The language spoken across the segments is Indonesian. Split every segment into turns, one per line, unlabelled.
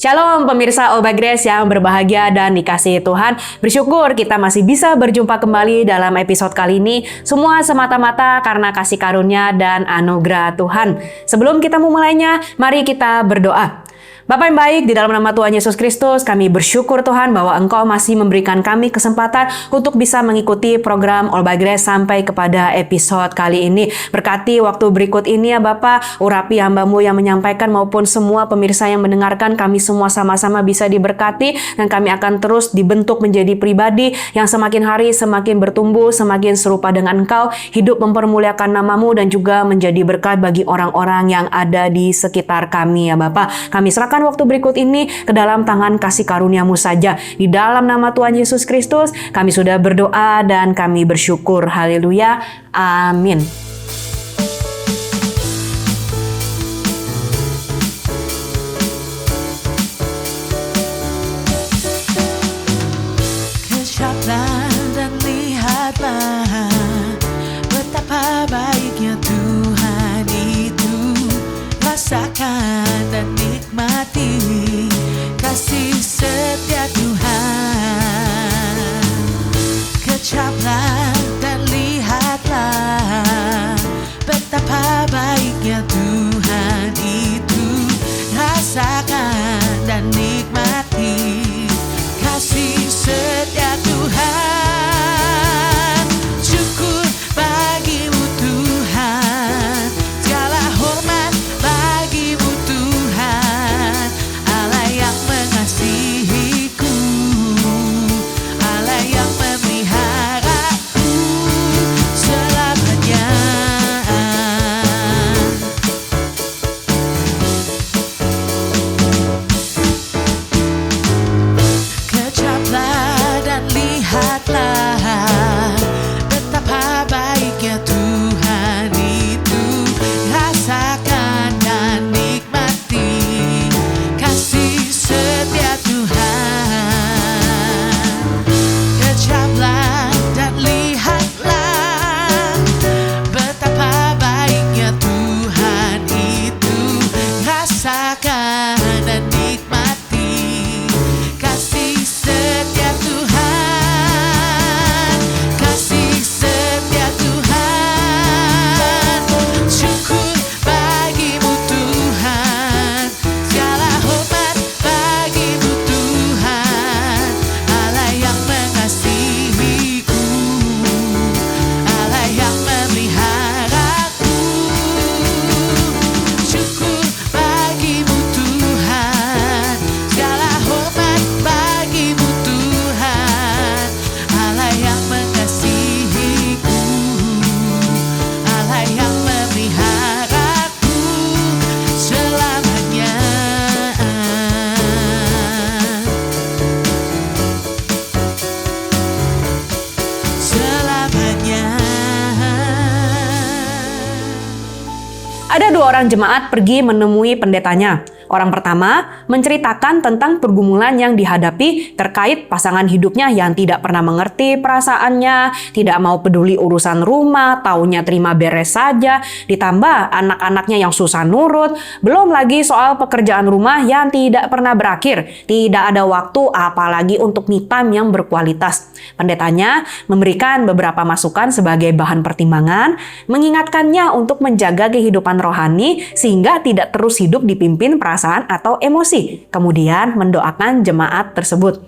Shalom pemirsa All by Grace yang berbahagia dan dikasihi Tuhan. Bersyukur kita masih bisa berjumpa kembali dalam episode kali ini. Semua semata-mata karena kasih karunia dan anugerah Tuhan. Sebelum kita memulainya, mari kita berdoa. Bapa yang baik, di dalam nama Tuhan Yesus Kristus, kami bersyukur Tuhan bahwa Engkau masih memberikan kami kesempatan untuk bisa mengikuti program All by Grace sampai kepada episode kali ini. Berkati waktu berikut ini ya Bapak, urapi hamba-Mu yang menyampaikan maupun semua pemirsa yang mendengarkan, kami semua sama-sama bisa diberkati dan kami akan terus dibentuk menjadi pribadi yang semakin hari semakin bertumbuh, semakin serupa dengan Engkau, hidup mempermuliakan nama-Mu dan juga menjadi berkat bagi orang-orang yang ada di sekitar kami ya Bapak. Kami serahkan waktu berikut ini ke dalam tangan kasih karunia-Mu saja. Di dalam nama Tuhan Yesus Kristus, kami sudah berdoa dan kami bersyukur. Haleluya. Amin.
Kecaplah dan lihatlah betapa baiknya Tuhan itu. Rasakan dan nikmati kasih setia Tuhan. Kecaplah dan lihatlah betapa baiknya Tuhan itu. Rasakan dan nikmati kasih setia Tuhan. Syukur bagimu Tuhan, segala hormat bagimu Tuhan. Allah yang mengasihiku, Allah yang memeliharaku selamanya. Kecaplah dan lihatlah betapa baiknya Tuhan itu. Rasakan dan nikmati kasih setia Tuhan. Kecaplah dan lihatlah betapa baiknya Tuhan itu. Rasakan dan nikmati kasih setia Tuhan. Kasih setia Tuhan. Syukur bagimu Tuhan, segala hormat bagimu Tuhan. Allah yang mengasihiku, Allah yang memeliharaku. Syukur bagimu Tuhan, segala hormat bagimu Tuhan. Allah yang mengasihiku, Allah yang memeliharaku selamanya. Selamanya.
Ada dua orang jemaat pergi menemui pendetanya. Orang pertama menceritakan tentang pergumulan yang dihadapi terkait pasangan hidupnya yang tidak pernah mengerti perasaannya, tidak mau peduli urusan rumah, taunya terima beres saja, ditambah anak-anaknya yang susah nurut, belum lagi soal pekerjaan rumah yang tidak pernah berakhir, tidak ada waktu apalagi untuk me time yang berkualitas. Pendetanya memberikan beberapa masukan sebagai bahan pertimbangan, mengingatkannya untuk menjaga kehidupan rohani sehingga tidak terus hidup dipimpin perasaan atau emosi, kemudian mendoakan jemaat tersebut.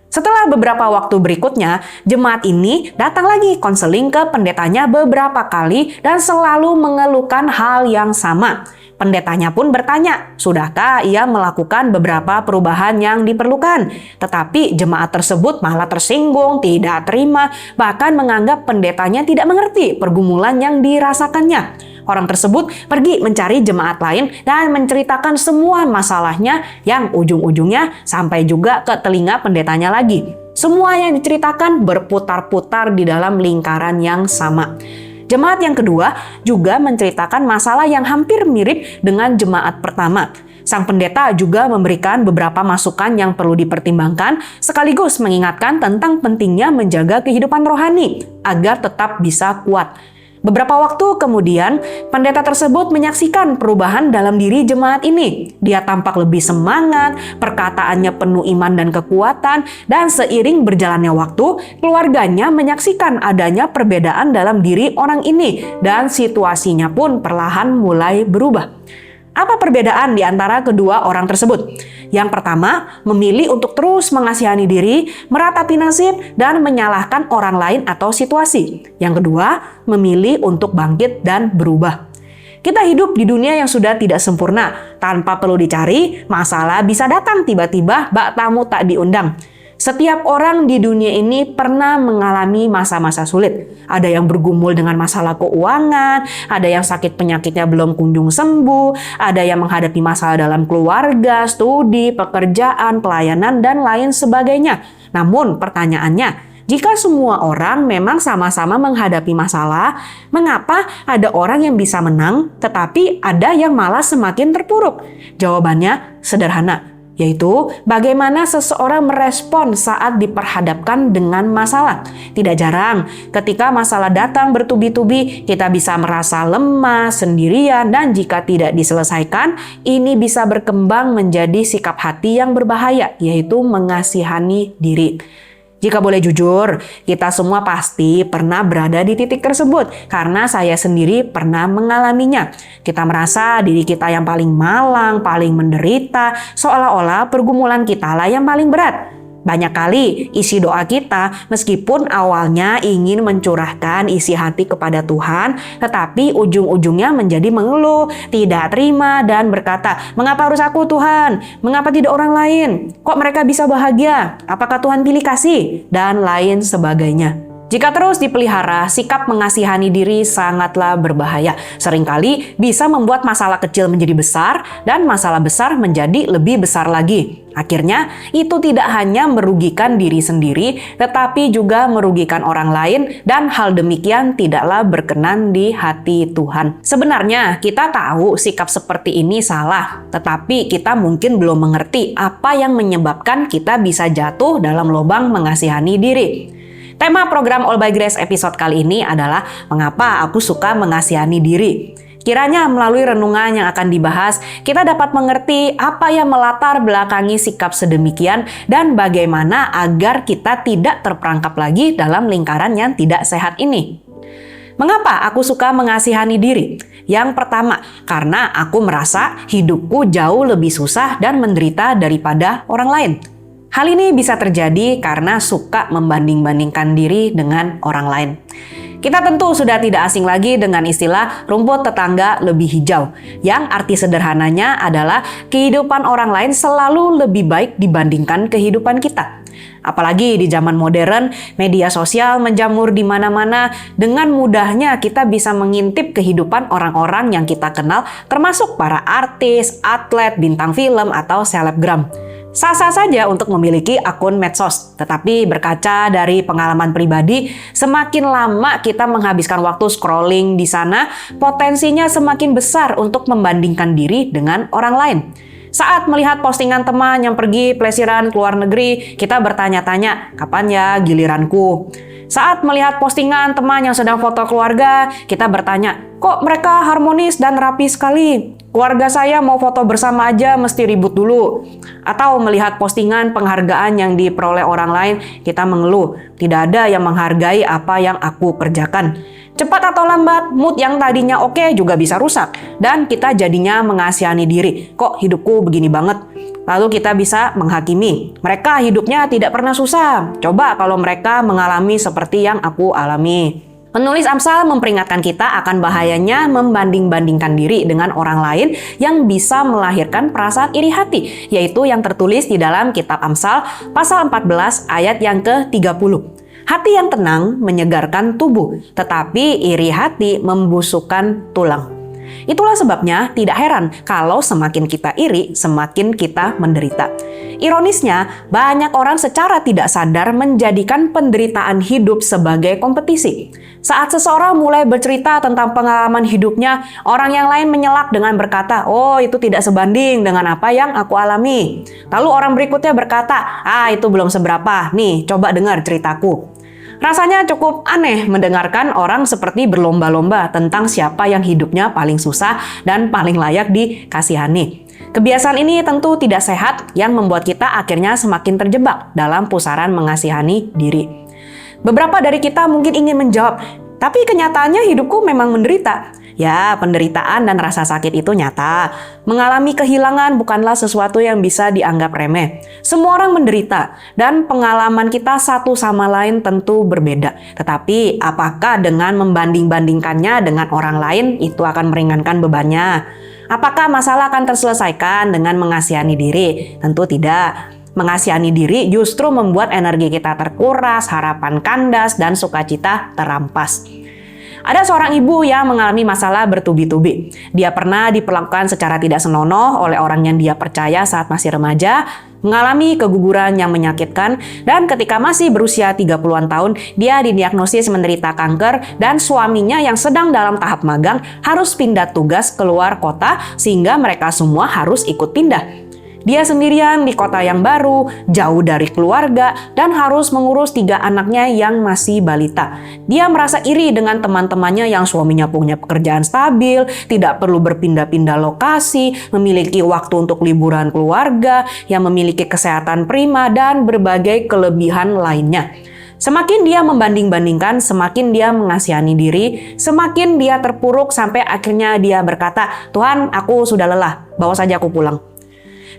Setelah beberapa waktu berikutnya, jemaat ini datang lagi konseling ke pendetanya beberapa kali dan selalu mengeluhkan hal yang sama. Pendetanya pun bertanya, sudahkah ia melakukan beberapa perubahan yang diperlukan? Tetapi jemaat tersebut malah tersinggung, tidak terima, bahkan menganggap pendetanya tidak mengerti pergumulan yang dirasakannya. Orang tersebut pergi mencari jemaat lain dan menceritakan semua masalahnya yang ujung-ujungnya sampai juga ke telinga pendetanya lagi. Semua yang diceritakan berputar-putar di dalam lingkaran yang sama. Jemaat yang kedua juga menceritakan masalah yang hampir mirip dengan jemaat pertama. Sang pendeta juga memberikan beberapa masukan yang perlu dipertimbangkan, sekaligus mengingatkan tentang pentingnya menjaga kehidupan rohani agar tetap bisa kuat. Beberapa waktu kemudian, pendeta tersebut menyaksikan perubahan dalam diri jemaat ini. Dia tampak lebih semangat, perkataannya penuh iman dan kekuatan, dan seiring berjalannya waktu, keluarganya menyaksikan adanya perbedaan dalam diri orang ini, dan situasinya pun perlahan mulai berubah. Apa perbedaan di antara kedua orang tersebut? Yang pertama, memilih untuk terus mengasihani diri, meratapi nasib, dan menyalahkan orang lain atau situasi. Yang kedua, memilih untuk bangkit dan berubah. Kita hidup di dunia yang sudah tidak sempurna. Tanpa perlu dicari, masalah bisa datang tiba-tiba, bak tamu tak diundang. Setiap orang di dunia ini pernah mengalami masa-masa sulit. Ada yang bergumul dengan masalah keuangan, ada yang sakit penyakitnya belum kunjung sembuh, ada yang menghadapi masalah dalam keluarga, studi, pekerjaan, pelayanan, dan lain sebagainya. Namun pertanyaannya, jika semua orang memang sama-sama menghadapi masalah, mengapa ada orang yang bisa menang, tetapi ada yang malah semakin terpuruk? Jawabannya sederhana, yaitu bagaimana seseorang merespon saat diperhadapkan dengan masalah. Tidak jarang, ketika masalah datang bertubi-tubi, kita bisa merasa lemah, sendirian, dan jika tidak diselesaikan, ini bisa berkembang menjadi sikap hati yang berbahaya, yaitu mengasihani diri. Jika boleh jujur, kita semua pasti pernah berada di titik tersebut karena saya sendiri pernah mengalaminya. Kita merasa diri kita yang paling malang, paling menderita, seolah-olah pergumulan kita lah yang paling berat. Banyak kali isi doa kita meskipun awalnya ingin mencurahkan isi hati kepada Tuhan, tetapi ujung-ujungnya menjadi mengeluh, tidak terima, dan berkata, "Mengapa harus aku Tuhan? Mengapa tidak orang lain? Kok mereka bisa bahagia? Apakah Tuhan pilih kasih?" Dan lain sebagainya. Jika terus dipelihara, sikap mengasihani diri sangatlah berbahaya. Seringkali bisa membuat masalah kecil menjadi besar dan masalah besar menjadi lebih besar lagi. Akhirnya, itu tidak hanya merugikan diri sendiri, tetapi juga merugikan orang lain, dan hal demikian tidaklah berkenan di hati Tuhan. Sebenarnya, kita tahu sikap seperti ini salah, tetapi kita mungkin belum mengerti apa yang menyebabkan kita bisa jatuh dalam lubang mengasihani diri. Tema program All by Grace episode kali ini adalah mengapa aku suka mengasihani diri. Kiranya melalui renungan yang akan dibahas, kita dapat mengerti apa yang melatar belakangi sikap sedemikian dan bagaimana agar kita tidak terperangkap lagi dalam lingkaran yang tidak sehat ini. Mengapa aku suka mengasihani diri? Yang pertama, karena aku merasa hidupku jauh lebih susah dan menderita daripada orang lain. Hal ini bisa terjadi karena suka membanding-bandingkan diri dengan orang lain. Kita tentu sudah tidak asing lagi dengan istilah rumput tetangga lebih hijau, yang arti sederhananya adalah kehidupan orang lain selalu lebih baik dibandingkan kehidupan kita. Apalagi di zaman modern, media sosial menjamur di mana-mana, dengan mudahnya kita bisa mengintip kehidupan orang-orang yang kita kenal, termasuk para artis, atlet, bintang film, atau selebgram. Sah-sah saja untuk memiliki akun medsos, tetapi berkaca dari pengalaman pribadi, semakin lama kita menghabiskan waktu scrolling di sana, potensinya semakin besar untuk membandingkan diri dengan orang lain. Saat melihat postingan teman yang pergi plesiran ke luar negeri, kita bertanya-tanya, kapan ya giliranku? Saat melihat postingan teman yang sedang foto keluarga, kita bertanya, kok mereka harmonis dan rapi sekali? Keluarga saya mau foto bersama aja mesti ribut dulu. Atau melihat postingan penghargaan yang diperoleh orang lain, kita mengeluh, tidak ada yang menghargai apa yang aku kerjakan. Cepat atau lambat, mood yang tadinya oke juga bisa rusak. Dan kita jadinya mengasihani diri, kok hidupku begini banget? Lalu kita bisa menghakimi, mereka hidupnya tidak pernah susah. Coba kalau mereka mengalami seperti yang aku alami. Penulis Amsal memperingatkan kita akan bahayanya membanding-bandingkan diri dengan orang lain yang bisa melahirkan perasaan iri hati, yaitu yang tertulis di dalam kitab Amsal pasal 14 ayat yang ke-30. Hati yang tenang menyegarkan tubuh, tetapi iri hati membusukkan tulang. Itulah sebabnya tidak heran kalau semakin kita iri, semakin kita menderita. Ironisnya, banyak orang secara tidak sadar menjadikan penderitaan hidup sebagai kompetisi. Saat seseorang mulai bercerita tentang pengalaman hidupnya, orang yang lain menyelak dengan berkata, "Oh, itu tidak sebanding dengan apa yang aku alami." Lalu orang berikutnya berkata, "Ah, itu belum seberapa. Nih, coba dengar ceritaku." Rasanya cukup aneh mendengarkan orang seperti berlomba-lomba tentang siapa yang hidupnya paling susah dan paling layak dikasihani. Kebiasaan ini tentu tidak sehat yang membuat kita akhirnya semakin terjebak dalam pusaran mengasihani diri. Beberapa dari kita mungkin ingin menjawab, tapi kenyataannya hidupku memang menderita. Ya, penderitaan dan rasa sakit itu nyata. Mengalami kehilangan bukanlah sesuatu yang bisa dianggap remeh. Semua orang menderita, dan pengalaman kita satu sama lain tentu berbeda. Tetapi, apakah dengan membanding-bandingkannya dengan orang lain itu akan meringankan bebannya? Apakah masalah akan terselesaikan dengan mengasihani diri? Tentu tidak. Mengasihani diri justru membuat energi kita terkuras, harapan kandas, dan sukacita terampas. Ada seorang ibu yang mengalami masalah bertubi-tubi. Dia pernah diperlakukan secara tidak senonoh oleh orang yang dia percaya saat masih remaja, mengalami keguguran yang menyakitkan, dan ketika masih berusia 30-an tahun, dia didiagnosis menderita kanker dan suaminya yang sedang dalam tahap magang harus pindah tugas keluar kota sehingga mereka semua harus ikut pindah. Dia sendirian di kota yang baru, jauh dari keluarga, dan harus mengurus 3 anaknya yang masih balita. Dia merasa iri dengan teman-temannya yang suaminya punya pekerjaan stabil, tidak perlu berpindah-pindah lokasi, memiliki waktu untuk liburan keluarga, yang memiliki kesehatan prima, dan berbagai kelebihan lainnya. Semakin dia membanding-bandingkan, semakin dia mengasihani diri, semakin dia terpuruk sampai akhirnya dia berkata, "Tuhan, aku sudah lelah, bawa saja aku pulang."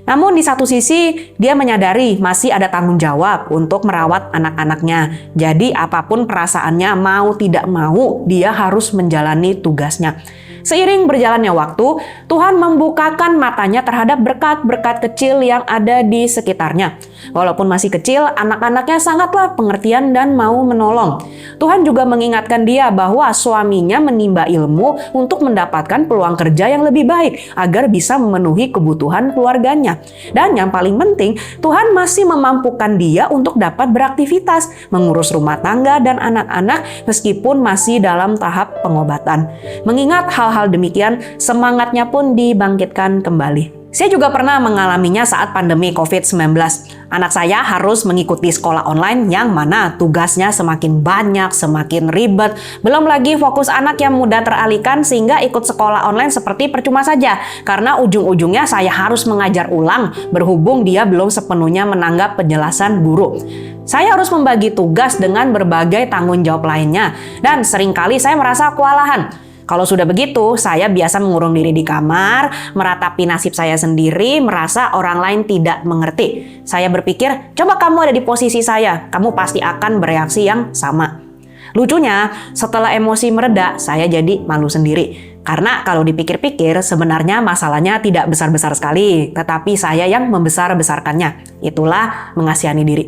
Namun di satu sisi, dia menyadari masih ada tanggung jawab untuk merawat anak-anaknya. Jadi apapun perasaannya, mau tidak mau, dia harus menjalani tugasnya. Seiring berjalannya waktu, Tuhan membukakan matanya terhadap berkat-berkat kecil yang ada di sekitarnya. Walaupun masih kecil, anak-anaknya sangatlah pengertian dan mau menolong. Tuhan juga mengingatkan dia bahwa suaminya menimba ilmu untuk mendapatkan peluang kerja yang lebih baik agar bisa memenuhi kebutuhan keluarganya. Dan yang paling penting, Tuhan masih memampukan dia untuk dapat beraktivitas, mengurus rumah tangga dan anak-anak meskipun masih dalam tahap pengobatan. Mengingat hal-hal demikian, semangatnya pun dibangkitkan kembali. Saya juga pernah mengalaminya saat pandemi COVID-19. Anak saya harus mengikuti sekolah online yang mana tugasnya semakin banyak, semakin ribet. Belum lagi fokus anak yang mudah teralihkan sehingga ikut sekolah online seperti percuma saja. Karena ujung-ujungnya saya harus mengajar ulang berhubung dia belum sepenuhnya menanggap penjelasan guru. Saya harus membagi tugas dengan berbagai tanggung jawab lainnya. Dan seringkali saya merasa kewalahan. Kalau sudah begitu, saya biasa mengurung diri di kamar, meratapi nasib saya sendiri, merasa orang lain tidak mengerti. Saya berpikir, coba kamu ada di posisi saya, kamu pasti akan bereaksi yang sama. Lucunya, setelah emosi mereda, saya jadi malu sendiri. Karena kalau dipikir-pikir, sebenarnya masalahnya tidak besar-besar sekali, tetapi saya yang membesar-besarkannya. Itulah mengasihani diri.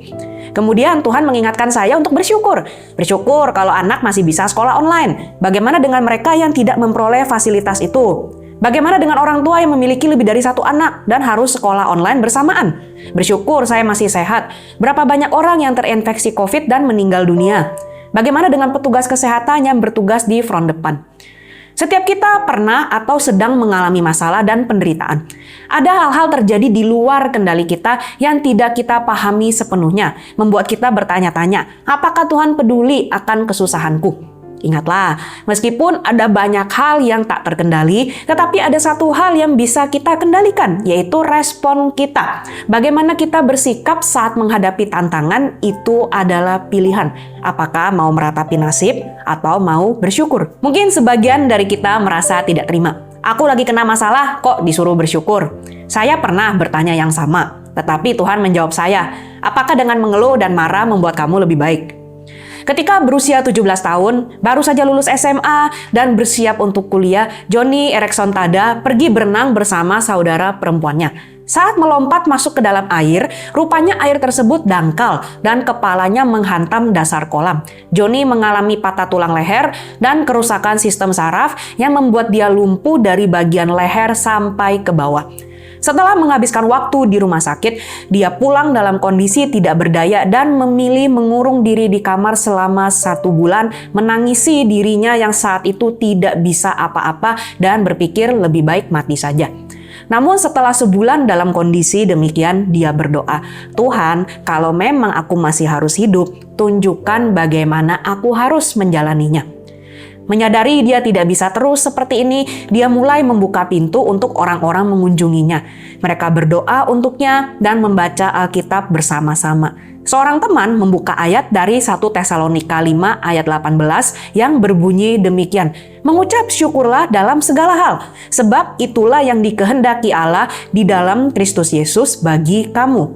Kemudian Tuhan mengingatkan saya untuk bersyukur. Bersyukur kalau anak masih bisa sekolah online. Bagaimana dengan mereka yang tidak memperoleh fasilitas itu? Bagaimana dengan orang tua yang memiliki lebih dari 1 anak dan harus sekolah online bersamaan? Bersyukur saya masih sehat. Berapa banyak orang yang terinfeksi COVID dan meninggal dunia? Bagaimana dengan petugas kesehatan yang bertugas di front depan? Setiap kita pernah atau sedang mengalami masalah dan penderitaan. Ada hal-hal terjadi di luar kendali kita yang tidak kita pahami sepenuhnya, membuat kita bertanya-tanya, apakah Tuhan peduli akan kesusahanku? Ingatlah, meskipun ada banyak hal yang tak terkendali, tetapi ada satu hal yang bisa kita kendalikan, yaitu respon kita. Bagaimana kita bersikap saat menghadapi tantangan itu adalah pilihan. Apakah mau meratapi nasib atau mau bersyukur? Mungkin sebagian dari kita merasa tidak terima. Aku lagi kena masalah, kok disuruh bersyukur? Saya pernah bertanya yang sama, tetapi Tuhan menjawab saya, apakah dengan mengeluh dan marah membuat kamu lebih baik? Ketika berusia 17 tahun, baru saja lulus SMA dan bersiap untuk kuliah, Johnny Erickson Tada pergi berenang bersama saudara perempuannya. Saat melompat masuk ke dalam air, rupanya air tersebut dangkal dan kepalanya menghantam dasar kolam. Johnny mengalami patah tulang leher dan kerusakan sistem saraf yang membuat dia lumpuh dari bagian leher sampai ke bawah. Setelah menghabiskan waktu di rumah sakit, dia pulang dalam kondisi tidak berdaya dan memilih mengurung diri di kamar selama 1 bulan, menangisi dirinya yang saat itu tidak bisa apa-apa dan berpikir lebih baik mati saja. Namun setelah sebulan dalam kondisi demikian, dia berdoa, "Tuhan, kalau memang aku masih harus hidup, tunjukkan bagaimana aku harus menjalaninya." Menyadari dia tidak bisa terus seperti ini, dia mulai membuka pintu untuk orang-orang mengunjunginya. Mereka berdoa untuknya dan membaca Alkitab bersama-sama. Seorang teman membuka ayat dari 1 Tesalonika 5 ayat 18 yang berbunyi demikian, "Mengucap syukurlah dalam segala hal, sebab itulah yang dikehendaki Allah di dalam Kristus Yesus bagi kamu."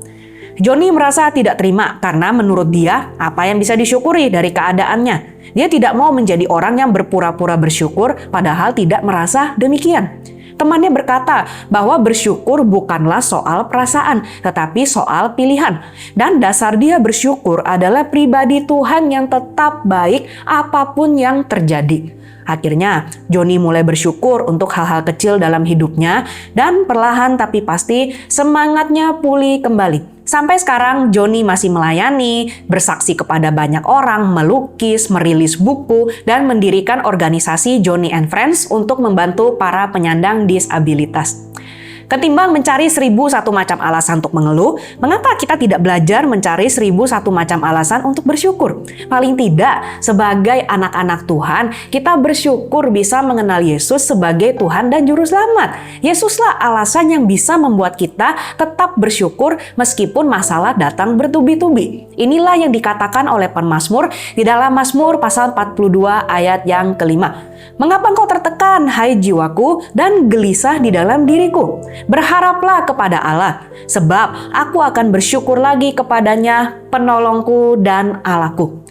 Johnny merasa tidak terima karena menurut dia apa yang bisa disyukuri dari keadaannya. Dia tidak mau menjadi orang yang berpura-pura bersyukur padahal tidak merasa demikian. Temannya berkata bahwa bersyukur bukanlah soal perasaan, tetapi soal pilihan. Dan dasar dia bersyukur adalah pribadi Tuhan yang tetap baik apapun yang terjadi. Akhirnya, Johnny mulai bersyukur untuk hal-hal kecil dalam hidupnya dan perlahan tapi pasti semangatnya pulih kembali. Sampai sekarang, Johnny masih melayani, bersaksi kepada banyak orang, melukis, merilis buku, dan mendirikan organisasi Johnny and Friends untuk membantu para penyandang disabilitas. Ketimbang mencari 1001 macam alasan untuk mengeluh, mengapa kita tidak belajar mencari 1001 macam alasan untuk bersyukur? Paling tidak, sebagai anak-anak Tuhan, kita bersyukur bisa mengenal Yesus sebagai Tuhan dan Juru Selamat. Yesuslah alasan yang bisa membuat kita tetap bersyukur meskipun masalah datang bertubi-tubi. Inilah yang dikatakan oleh pemazmur di dalam Mazmur pasal 42 ayat yang kelima. "Mengapa engkau tertekan, hai jiwaku, dan gelisah di dalam diriku? Berharaplah kepada Allah, sebab aku akan bersyukur lagi kepadanya, penolongku dan Allahku."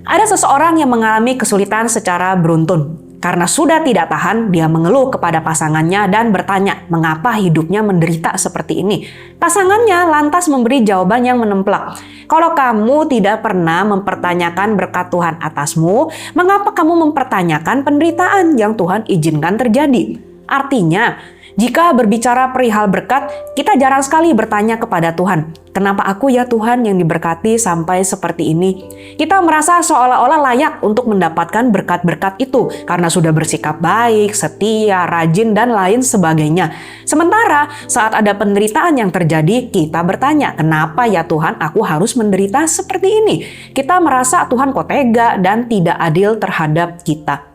Ada seseorang yang mengalami kesulitan secara beruntun. Karena sudah tidak tahan, dia mengeluh kepada pasangannya dan bertanya mengapa hidupnya menderita seperti ini. Pasangannya lantas memberi jawaban yang menemplak. "Kalau kamu tidak pernah mempertanyakan berkat Tuhan atasmu, mengapa kamu mempertanyakan penderitaan yang Tuhan izinkan terjadi?" Artinya, jika berbicara perihal berkat, kita jarang sekali bertanya kepada Tuhan, "Kenapa aku ya Tuhan yang diberkati sampai seperti ini?" Kita merasa seolah-olah layak untuk mendapatkan berkat-berkat itu karena sudah bersikap baik, setia, rajin, dan lain sebagainya. Sementara saat ada penderitaan yang terjadi, kita bertanya, "Kenapa ya Tuhan aku harus menderita seperti ini?" Kita merasa Tuhan kok tega dan tidak adil terhadap kita.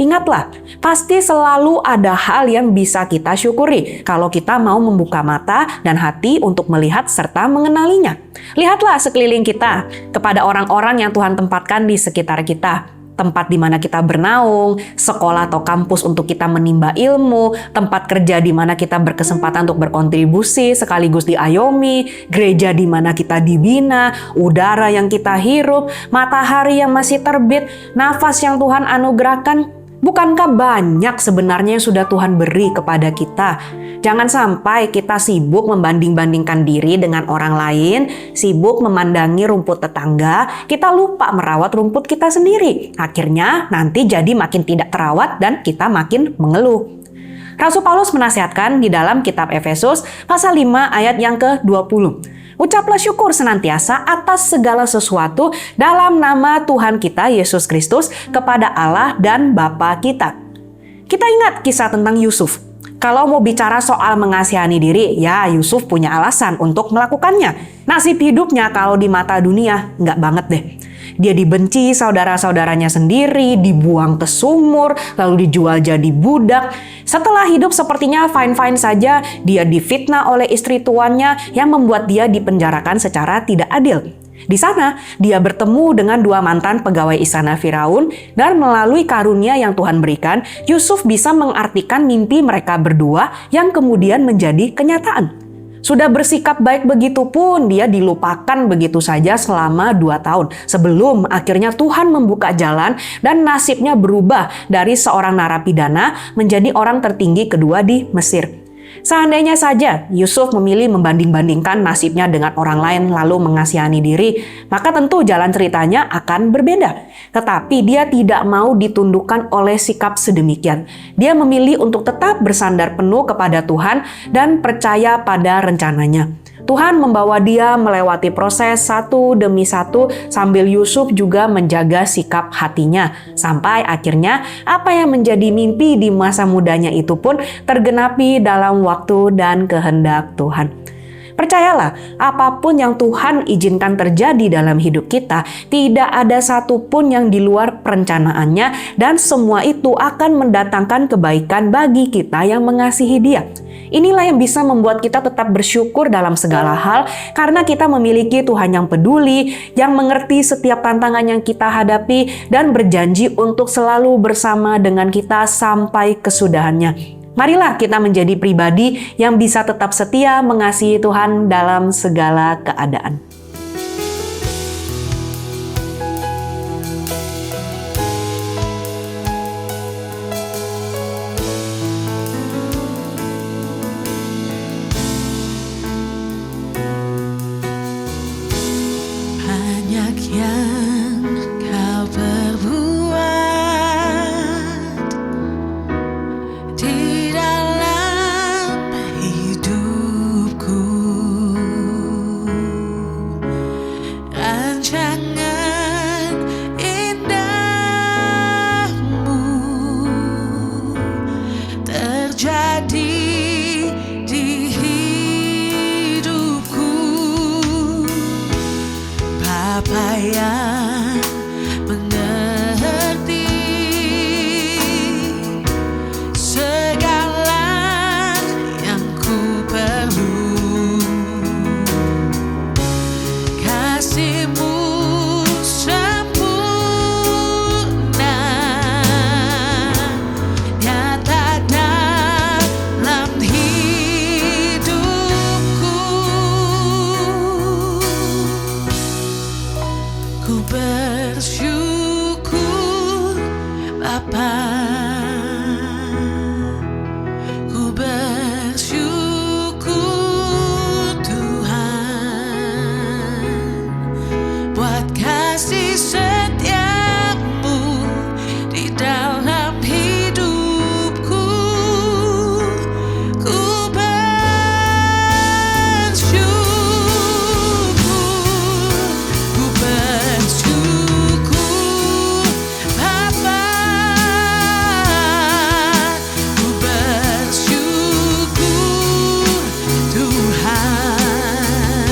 Ingatlah, pasti selalu ada hal yang bisa kita syukuri kalau kita mau membuka mata dan hati untuk melihat serta mengenalinya. Lihatlah sekeliling kita, kepada orang-orang yang Tuhan tempatkan di sekitar kita. Tempat di mana kita bernaung, sekolah atau kampus untuk kita menimba ilmu, tempat kerja di mana kita berkesempatan untuk berkontribusi sekaligus diayomi, gereja di mana kita dibina, udara yang kita hirup, matahari yang masih terbit, nafas yang Tuhan anugerahkan. Bukankah banyak sebenarnya yang sudah Tuhan beri kepada kita? Jangan sampai kita sibuk membanding-bandingkan diri dengan orang lain, sibuk memandangi rumput tetangga, kita lupa merawat rumput kita sendiri. Akhirnya nanti jadi makin tidak terawat dan kita makin mengeluh. Rasul Paulus menasihatkan di dalam kitab Efesus pasal 5 ayat yang ke-20. "Ucaplah syukur senantiasa atas segala sesuatu dalam nama Tuhan kita Yesus Kristus kepada Allah dan Bapa kita." Kita ingat kisah tentang Yusuf. Kalau mau bicara soal mengasihani diri, ya Yusuf punya alasan untuk melakukannya. Nasib hidupnya kalau di mata dunia, nggak banget deh. Dia dibenci saudara-saudaranya sendiri, dibuang ke sumur, lalu dijual jadi budak. Setelah hidup sepertinya fine-fine saja, dia difitnah oleh istri tuannya yang membuat dia dipenjarakan secara tidak adil. Di sana, dia bertemu dengan dua mantan pegawai istana Firaun dan melalui karunia yang Tuhan berikan, Yusuf bisa mengartikan mimpi mereka berdua yang kemudian menjadi kenyataan. Sudah bersikap baik begitu pun dia dilupakan begitu saja selama 2 tahun. Sebelum akhirnya Tuhan membuka jalan dan nasibnya berubah dari seorang narapidana menjadi orang tertinggi kedua di Mesir. Seandainya saja Yusuf memilih membanding-bandingkan nasibnya dengan orang lain lalu mengasihani diri, maka tentu jalan ceritanya akan berbeda. Tetapi dia tidak mau ditundukkan oleh sikap sedemikian. Dia memilih untuk tetap bersandar penuh kepada Tuhan dan percaya pada rencananya. Tuhan membawa dia melewati proses satu demi satu sambil Yusuf juga menjaga sikap hatinya. Sampai akhirnya apa yang menjadi mimpi di masa mudanya itu pun tergenapi dalam waktu dan kehendak Tuhan. Percayalah, apapun yang Tuhan izinkan terjadi dalam hidup kita, tidak ada satupun yang di luar perencanaannya dan semua itu akan mendatangkan kebaikan bagi kita yang mengasihi Dia. Inilah yang bisa membuat kita tetap bersyukur dalam segala hal karena kita memiliki Tuhan yang peduli, yang mengerti setiap tantangan yang kita hadapi dan berjanji untuk selalu bersama dengan kita sampai kesudahannya. Marilah kita menjadi pribadi yang bisa tetap setia mengasihi Tuhan dalam segala keadaan.
Banyak yang kau perbuat di dalam hidupku. Rancangan indahmu terjadi di hidupku. Bapa yang mengerti segala yang ku perlu, kasih-Mu sempurna nyata dalam hidupku. Ku bersyukur Bapa, ku bersyukur Tuhan buat kasih setia-Mu di dalam hidupku. Ku bersyukur Bapa, ku bersyukur Tuhan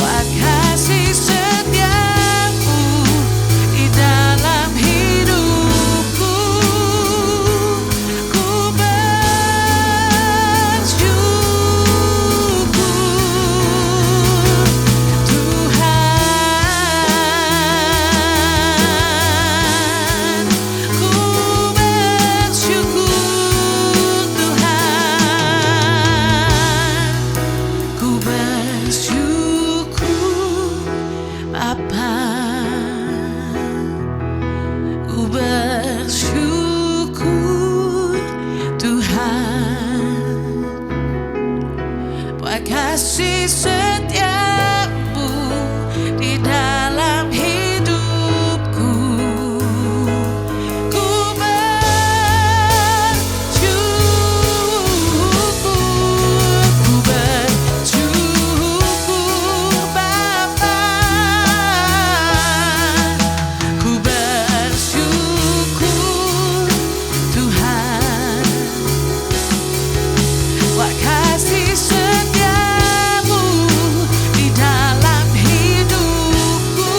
buat kasih setia-Mu di dalam hidupku. Ku bersyukur Tuhan, ku bersyukur Tuhan, ku bersyukur Bapa, ku bersyukur Tuhan buat kasih setia-Mu di dalam hidupku. Ku bersyukur Bapa, ku bersyukur Tuhan buat kasih setia-Mu di dalam hidupku.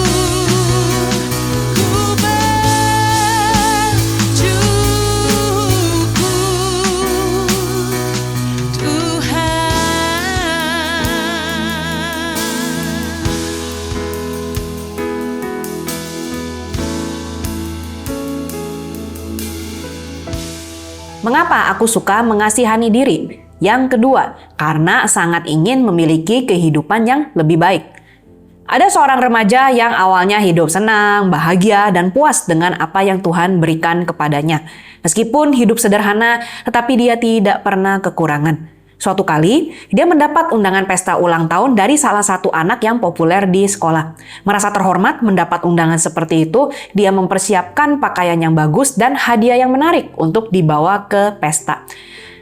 Ku bersyukur, ku bersyukur
Mengapa aku suka mengasihani diri? Yang kedua, karena sangat ingin memiliki kehidupan yang lebih baik. Ada seorang remaja yang awalnya hidup senang, bahagia, dan puas dengan apa yang Tuhan berikan kepadanya. Meskipun hidup sederhana, tetapi dia tidak pernah kekurangan. Suatu kali, dia mendapat undangan pesta ulang tahun dari salah satu anak yang populer di sekolah. Merasa terhormat mendapat undangan seperti itu, dia mempersiapkan pakaian yang bagus dan hadiah yang menarik untuk dibawa ke pesta.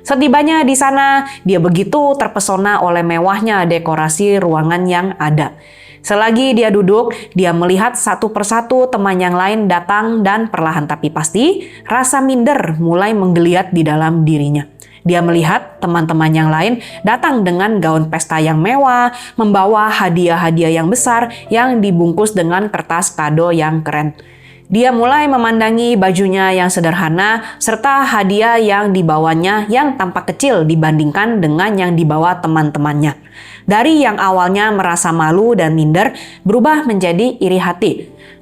Setibanya di sana, dia begitu terpesona oleh mewahnya dekorasi ruangan yang ada. Selagi dia duduk, dia melihat satu persatu teman yang lain datang dan perlahan tapi pasti, rasa minder mulai menggeliat di dalam dirinya. Dia melihat teman-teman yang lain datang dengan gaun pesta yang mewah, membawa hadiah-hadiah yang besar yang dibungkus dengan kertas kado yang keren. Dia mulai memandangi bajunya yang sederhana serta hadiah yang dibawanya yang tampak kecil dibandingkan dengan yang dibawa teman-temannya. Dari yang awalnya merasa malu dan minder berubah menjadi iri hati.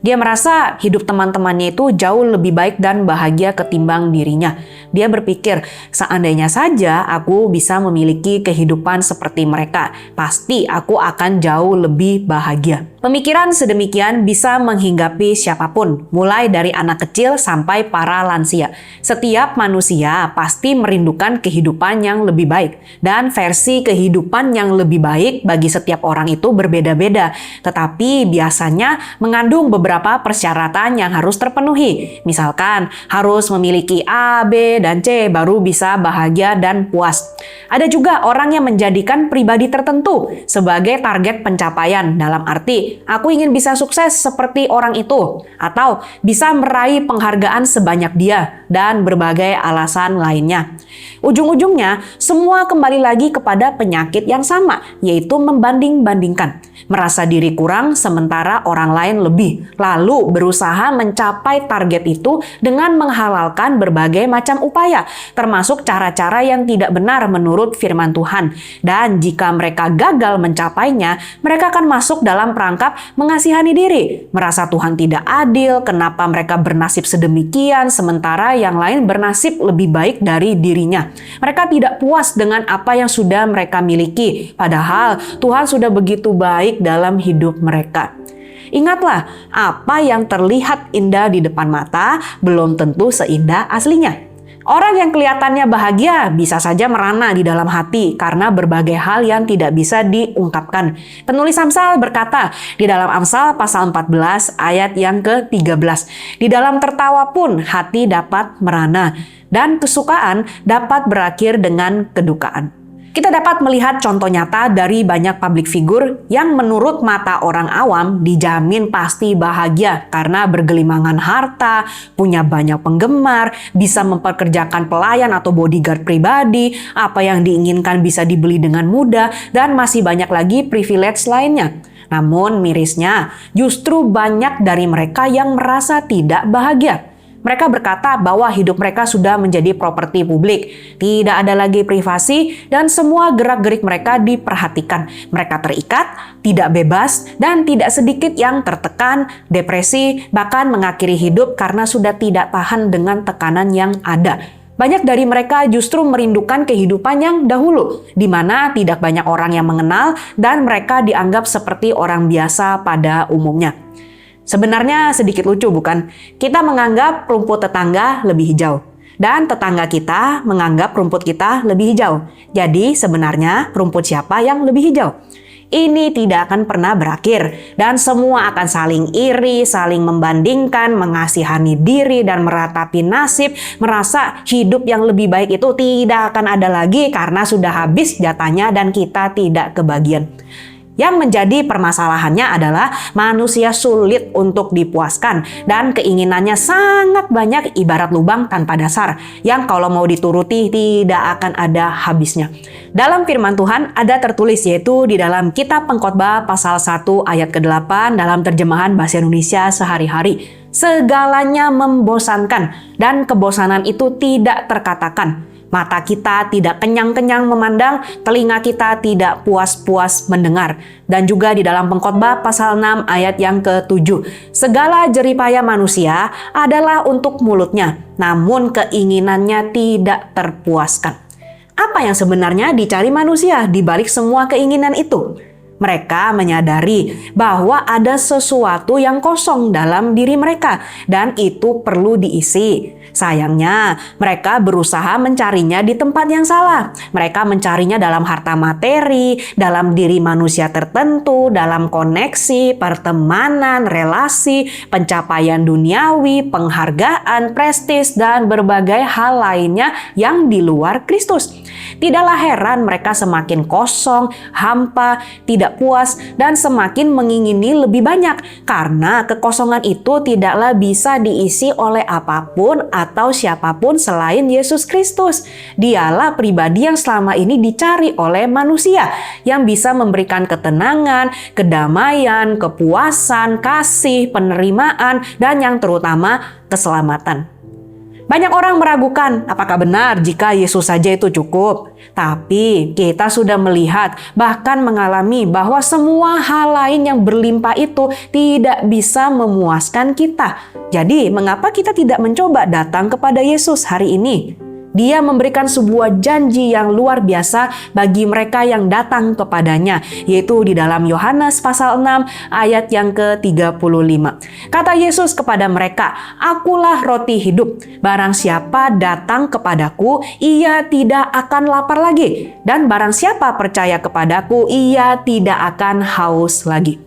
Dia merasa hidup teman-temannya itu jauh lebih baik dan bahagia ketimbang dirinya. Dia berpikir, seandainya saja aku bisa memiliki kehidupan seperti mereka, pasti aku akan jauh lebih bahagia. Pemikiran sedemikian bisa menghinggapi siapapun, mulai dari anak kecil sampai para lansia. Setiap manusia pasti merindukan kehidupan yang lebih baik, dan versi kehidupan yang lebih baik bagi setiap orang itu berbeda-beda, tetapi biasanya mengandung beberapa persyaratan yang harus terpenuhi. Misalkan, harus memiliki A, B, dan C baru bisa bahagia dan puas. Ada juga orang yang menjadikan pribadi tertentu sebagai target pencapaian, dalam arti, aku ingin bisa sukses seperti orang itu, atau bisa meraih penghargaan sebanyak dia, dan berbagai alasan lainnya. Ujung-ujungnya, semua kembali lagi kepada penyakit yang sama, yaitu membanding-bandingkan. Merasa diri kurang sementara orang lain lebih, lalu berusaha mencapai target itu dengan menghalalkan berbagai macam upaya, termasuk cara-cara yang tidak benar menurut firman Tuhan. Dan jika mereka gagal mencapainya, mereka akan masuk dalam perangkap mengasihani diri, merasa Tuhan tidak adil, kenapa mereka bernasib sedemikian sementara yang lain bernasib lebih baik dari dirinya. Mereka tidak puas dengan apa yang sudah mereka miliki, padahal Tuhan sudah begitu baik dalam hidup mereka. Ingatlah, apa yang terlihat indah di depan mata belum tentu seindah aslinya. Orang yang kelihatannya bahagia bisa saja merana di dalam hati karena berbagai hal yang tidak bisa diungkapkan. Penulis Amsal berkata di dalam Amsal pasal 14 ayat yang ke-13, "Di dalam tertawa pun hati dapat merana, dan kesukaan dapat berakhir dengan kedukaan." Kita dapat melihat contoh nyata dari banyak public figure yang menurut mata orang awam dijamin pasti bahagia karena bergelimangan harta, punya banyak penggemar, bisa memperkerjakan pelayan atau bodyguard pribadi, apa yang diinginkan bisa dibeli dengan mudah, dan masih banyak lagi privilege lainnya. Namun mirisnya, justru banyak dari mereka yang merasa tidak bahagia. Mereka berkata bahwa hidup mereka sudah menjadi properti publik, tidak ada lagi privasi, dan semua gerak-gerik mereka diperhatikan. Mereka terikat, tidak bebas, dan tidak sedikit yang tertekan, depresi, bahkan mengakhiri hidup karena sudah tidak tahan dengan tekanan yang ada. Banyak dari mereka justru merindukan kehidupan yang dahulu, di mana tidak banyak orang yang mengenal dan mereka dianggap seperti orang biasa pada umumnya. Sebenarnya sedikit lucu bukan? Kita menganggap rumput tetangga lebih hijau. Dan tetangga kita menganggap rumput kita lebih hijau. Jadi sebenarnya rumput siapa yang lebih hijau? Ini tidak akan pernah berakhir. Dan semua akan saling iri, saling membandingkan, mengasihani diri, dan meratapi nasib. Merasa hidup yang lebih baik itu tidak akan ada lagi karena sudah habis jatahnya dan kita tidak kebagian. Yang menjadi permasalahannya adalah manusia sulit untuk dipuaskan dan keinginannya sangat banyak ibarat lubang tanpa dasar yang kalau mau dituruti tidak akan ada habisnya. Dalam firman Tuhan ada tertulis yaitu di dalam kitab Pengkhotbah pasal 1 ayat ke-8 dalam terjemahan bahasa Indonesia sehari-hari. Segalanya membosankan dan kebosanan itu tidak terkatakan. Mata kita tidak kenyang-kenyang memandang, telinga kita tidak puas-puas mendengar. Dan juga di dalam Pengkhotbah pasal 6 ayat yang ke-7. Segala jeripaya manusia adalah untuk mulutnya, namun keinginannya tidak terpuaskan. Apa yang sebenarnya dicari manusia di balik semua keinginan itu? Mereka menyadari bahwa ada sesuatu yang kosong dalam diri mereka dan itu perlu diisi. Sayangnya, mereka berusaha mencarinya di tempat yang salah. Mereka mencarinya dalam harta materi, dalam diri manusia tertentu, dalam koneksi, pertemanan, relasi, pencapaian duniawi, penghargaan, prestis, dan berbagai hal lainnya yang di luar Kristus. Tidaklah heran mereka semakin kosong, hampa, tidak puas, dan semakin mengingini lebih banyak karena kekosongan itu tidaklah bisa diisi oleh apapun atau siapapun selain Yesus Kristus. Dialah pribadi yang selama ini dicari oleh manusia, yang bisa memberikan ketenangan, kedamaian, kepuasan, kasih, penerimaan, dan yang terutama keselamatan. Banyak orang meragukan apakah benar jika Yesus saja itu cukup. Tapi kita sudah melihat bahkan mengalami bahwa semua hal lain yang berlimpah itu tidak bisa memuaskan kita. Jadi mengapa kita tidak mencoba datang kepada Yesus hari ini? Dia memberikan sebuah janji yang luar biasa bagi mereka yang datang kepadanya, yaitu di dalam Yohanes pasal 6 ayat yang ke-35. Kata Yesus kepada mereka, "Akulah roti hidup. Barang siapa datang kepadaku, ia tidak akan lapar lagi. Dan barang siapa percaya kepadaku, ia tidak akan haus lagi."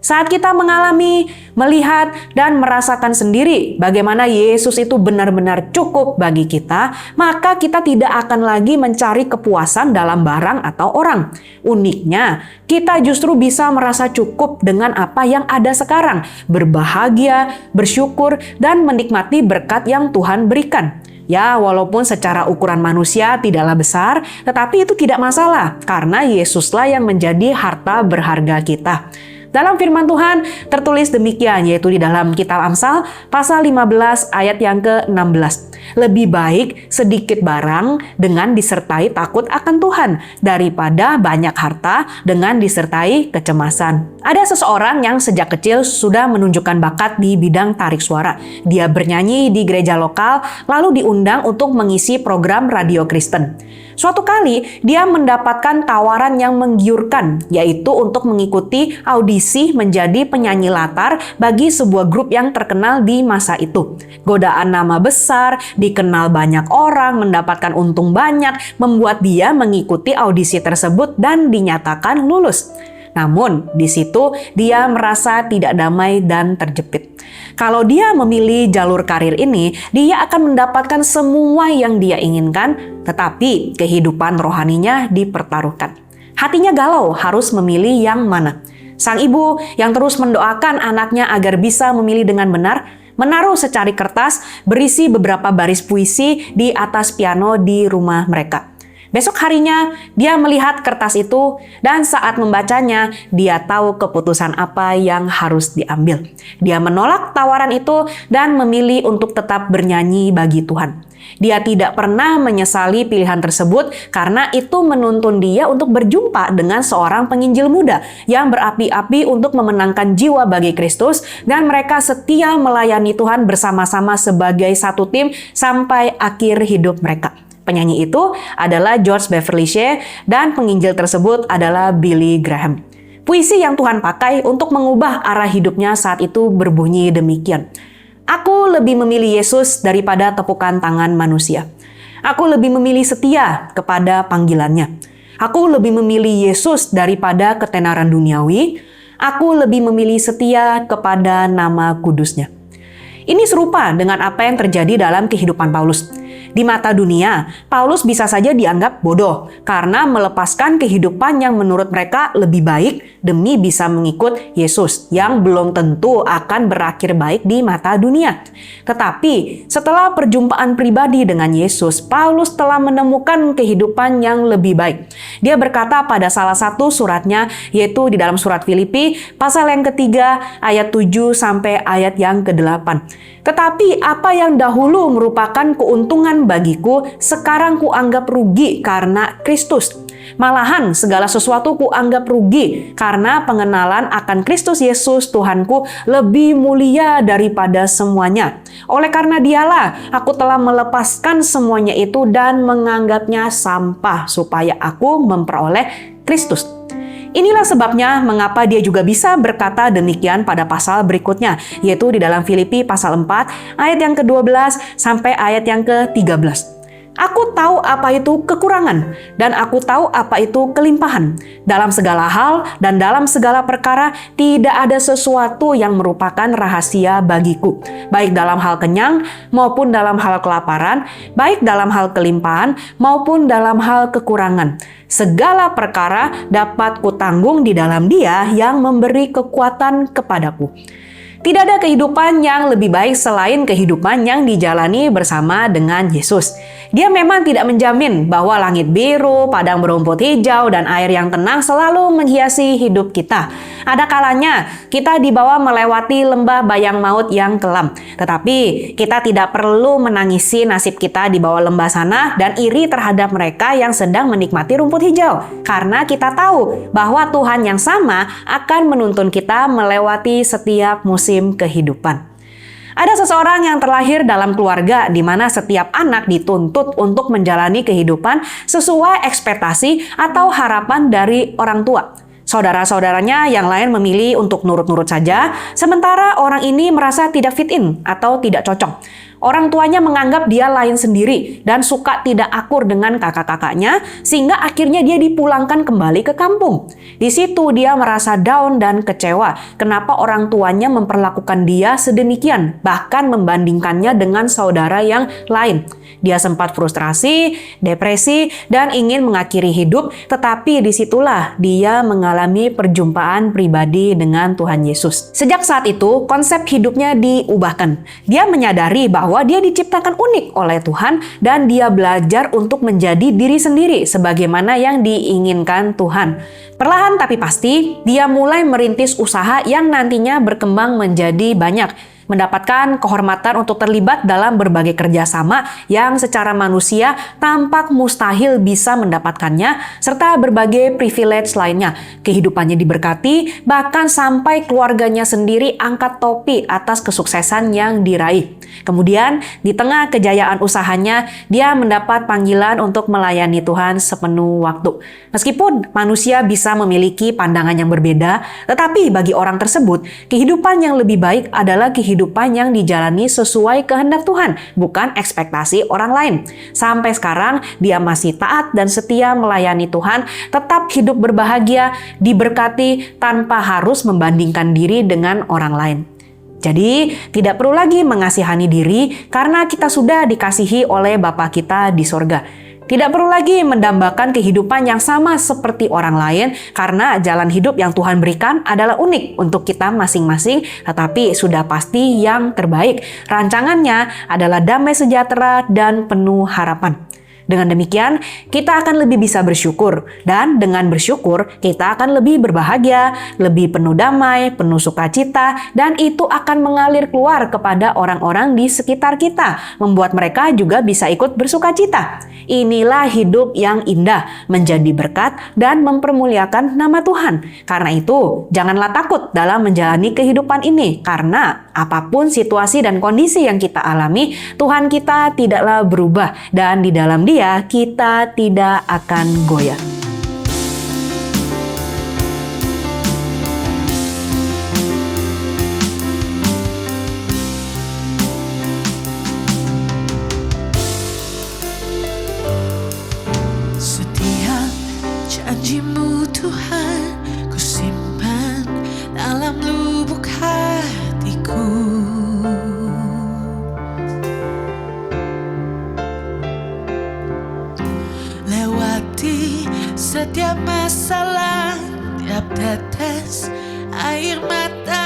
Saat kita mengalami, melihat, dan merasakan sendiri bagaimana Yesus itu benar-benar cukup bagi kita, maka kita tidak akan lagi mencari kepuasan dalam barang atau orang. Uniknya, kita justru bisa merasa cukup dengan apa yang ada sekarang, berbahagia, bersyukur, dan menikmati berkat yang Tuhan berikan. Ya, walaupun secara ukuran manusia tidaklah besar, tetapi itu tidak masalah, karena Yesuslah yang menjadi harta berharga kita. Dalam firman Tuhan tertulis demikian, yaitu di dalam kitab Amsal pasal 15 ayat yang ke-16. Lebih baik sedikit barang dengan disertai takut akan Tuhan daripada banyak harta dengan disertai kecemasan. Ada seseorang yang sejak kecil sudah menunjukkan bakat di bidang tarik suara. Dia bernyanyi di gereja lokal lalu diundang untuk mengisi program radio Kristen. Suatu kali dia mendapatkan tawaran yang menggiurkan, yaitu untuk mengikuti audisi menjadi penyanyi latar bagi sebuah grup yang terkenal di masa itu. Godaan nama besar, dikenal banyak orang, mendapatkan untung banyak, membuat dia mengikuti audisi tersebut dan dinyatakan lulus. Namun, di situ dia merasa tidak damai dan terjepit. Kalau dia memilih jalur karir ini, dia akan mendapatkan semua yang dia inginkan, tetapi kehidupan rohaninya dipertaruhkan. Hatinya galau harus memilih yang mana. Sang ibu yang terus mendoakan anaknya agar bisa memilih dengan benar, menaruh secari kertas berisi beberapa baris puisi di atas piano di rumah mereka. Besok harinya, dia melihat kertas itu dan saat membacanya, dia tahu keputusan apa yang harus diambil. Dia menolak tawaran itu dan memilih untuk tetap bernyanyi bagi Tuhan. Dia tidak pernah menyesali pilihan tersebut karena itu menuntun dia untuk berjumpa dengan seorang penginjil muda yang berapi-api untuk memenangkan jiwa bagi Kristus, dan mereka setia melayani Tuhan bersama-sama sebagai satu tim sampai akhir hidup mereka. Penyanyi itu adalah George Beverly Shea dan penginjil tersebut adalah Billy Graham. Puisi yang Tuhan pakai untuk mengubah arah hidupnya saat itu berbunyi demikian. Aku lebih memilih Yesus daripada tepukan tangan manusia. Aku lebih memilih setia kepada panggilannya. Aku lebih memilih Yesus daripada ketenaran duniawi. Aku lebih memilih setia kepada nama kudusnya. Ini serupa dengan apa yang terjadi dalam kehidupan Paulus. Di mata dunia, Paulus bisa saja dianggap bodoh karena melepaskan kehidupan yang menurut mereka lebih baik demi bisa mengikut Yesus yang belum tentu akan berakhir baik di mata dunia. Tetapi setelah perjumpaan pribadi dengan Yesus, Paulus telah menemukan kehidupan yang lebih baik. Dia berkata pada salah satu suratnya, yaitu di dalam surat Filipi pasal yang ketiga ayat 7 sampai ayat yang ke-8. Tetapi apa yang dahulu merupakan keuntungan bagiku, sekarang kuanggap rugi karena Kristus. Malahan segala sesuatu kuanggap rugi karena pengenalan akan Kristus Yesus Tuhanku lebih mulia daripada semuanya. Oleh karena dialah aku telah melepaskan semuanya itu dan menganggapnya sampah supaya aku memperoleh Kristus. Inilah sebabnya mengapa dia juga bisa berkata demikian pada pasal berikutnya, yaitu di dalam Filipi pasal 4 ayat yang ke-12 sampai ayat yang ke-13. Aku tahu apa itu kekurangan, dan aku tahu apa itu kelimpahan. Dalam segala hal dan dalam segala perkara, tidak ada sesuatu yang merupakan rahasia bagiku. Baik dalam hal kenyang maupun dalam hal kelaparan, baik dalam hal kelimpahan maupun dalam hal kekurangan. Segala perkara dapat kutanggung di dalam Dia yang memberi kekuatan kepadaku. Tidak ada kehidupan yang lebih baik selain kehidupan yang dijalani bersama dengan Yesus. Dia memang tidak menjamin bahwa langit biru, padang berumput hijau, dan air yang tenang selalu menghiasi hidup kita. Ada kalanya kita dibawa melewati lembah bayang maut yang kelam. Tetapi kita tidak perlu menangisi nasib kita di bawah lembah sana dan iri terhadap mereka yang sedang menikmati rumput hijau. Karena kita tahu bahwa Tuhan yang sama akan menuntun kita melewati setiap musim kehidupan. Ada seseorang yang terlahir dalam keluarga di mana setiap anak dituntut untuk menjalani kehidupan sesuai ekspektasi atau harapan dari orang tua. Saudara-saudaranya yang lain memilih untuk nurut-nurut saja, sementara orang ini merasa tidak fit in atau tidak cocok. Orang tuanya menganggap dia lain sendiri dan suka tidak akur dengan kakak-kakaknya, sehingga akhirnya dia dipulangkan kembali ke kampung. Di situ dia merasa down dan kecewa. Kenapa orang tuanya memperlakukan dia sedemikian, bahkan membandingkannya dengan saudara yang lain. Dia sempat frustrasi, depresi, dan ingin mengakhiri hidup, tetapi disitulah dia mengalami perjumpaan pribadi dengan Tuhan Yesus. Sejak saat itu, konsep hidupnya diubahkan. Dia menyadari bahwa dia diciptakan unik oleh Tuhan dan dia belajar untuk menjadi diri sendiri sebagaimana yang diinginkan Tuhan. Perlahan tapi pasti, dia mulai merintis usaha yang nantinya berkembang menjadi banyak. Mendapatkan kehormatan untuk terlibat dalam berbagai kerjasama yang secara manusia tampak mustahil bisa mendapatkannya, serta berbagai privilege lainnya. Kehidupannya diberkati, bahkan sampai keluarganya sendiri angkat topi atas kesuksesan yang diraih. Kemudian, di tengah kejayaan usahanya, dia mendapat panggilan untuk melayani Tuhan sepenuh waktu. Meskipun manusia bisa memiliki pandangan yang berbeda, tetapi bagi orang tersebut, kehidupan yang lebih baik adalah kehidupan yang dijalani sesuai kehendak Tuhan, bukan ekspektasi orang lain. Sampai sekarang, dia masih taat dan setia melayani Tuhan, tetap hidup berbahagia, diberkati tanpa harus membandingkan diri dengan orang lain. Jadi, tidak perlu lagi mengasihani diri karena kita sudah dikasihi oleh Bapa kita di sorga. Tidak perlu lagi mendambakan kehidupan yang sama seperti orang lain karena jalan hidup yang Tuhan berikan adalah unik untuk kita masing-masing, tetapi sudah pasti yang terbaik. Rancangannya adalah damai sejahtera dan penuh harapan. Dengan demikian, kita akan lebih bisa bersyukur, dan dengan bersyukur, kita akan lebih berbahagia, lebih penuh damai, penuh sukacita, dan itu akan mengalir keluar kepada orang-orang di sekitar kita, membuat mereka juga bisa ikut bersukacita. Inilah hidup yang indah, menjadi berkat, dan mempermuliakan nama Tuhan. Karena itu, janganlah takut dalam menjalani kehidupan ini, karena apapun situasi dan kondisi yang kita alami, Tuhan kita tidaklah berubah, dan di dalam Dia kita tidak akan goyah.
Setiap janji-Mu Tuhan ku simpan dalam lubuk hatiku. Lewati setiap masalah, tiap tetes air mata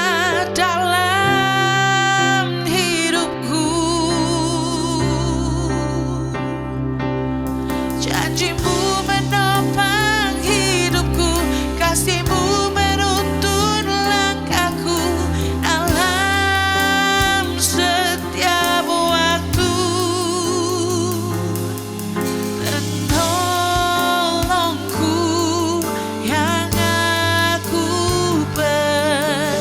dalam hidupku. Janji-Mu menopang hidupku, kasih-Mu menuntun langkahku dalam setiap waktu. Penolongku yang aku percaya.